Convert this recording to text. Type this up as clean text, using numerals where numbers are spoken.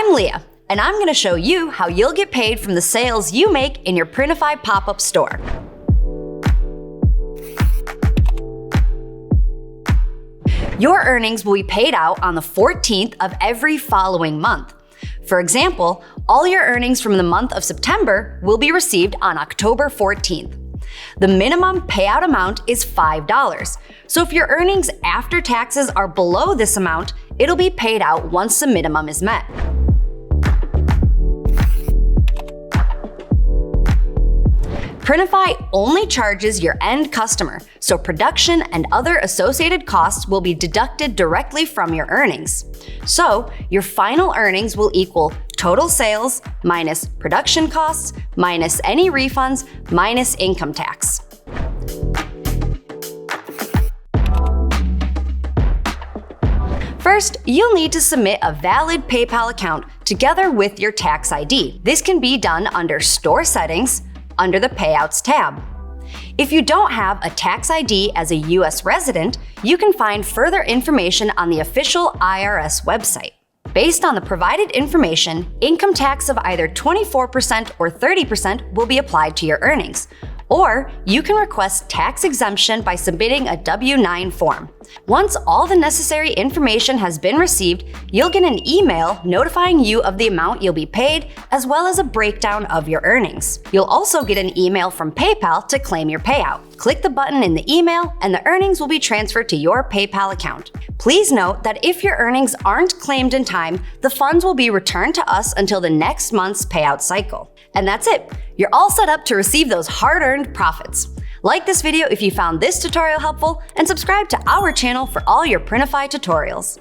I'm Leah, and I'm going to show you how you'll get paid from the sales you make in your Printify Pop-Up Store. Your earnings will be paid out on the 14th of every following month. For example, all your earnings from the month of September will be received on October 14th. The minimum payout amount is $5. So if your earnings after taxes are below this amount, it'll be paid out once the minimum is met. Printify only charges your end customer, so production and other associated costs will be deducted directly from your earnings. So your final earnings will equal total sales minus production costs minus any refunds minus income tax. First, you'll need to submit a valid PayPal account together with your tax ID. This can be done under Store Settings, under the Payouts tab. If you don't have a tax ID as a US resident, you can find further information on the official IRS website. Based on the provided information, income tax of either 24% or 30% will be applied to your earnings. Or you can request tax exemption by submitting a W-9 form. Once all the necessary information has been received, you'll get an email notifying you of the amount you'll be paid, as well as a breakdown of your earnings. You'll also get an email from PayPal to claim your payout. Click the button in the email and the earnings will be transferred to your PayPal account. Please note that if your earnings aren't claimed in time, the funds will be returned to us until the next month's payout cycle. And that's it. You're all set up to receive those hard-earned profits. Like this video if you found this tutorial helpful, and subscribe to our channel for all your Printify tutorials.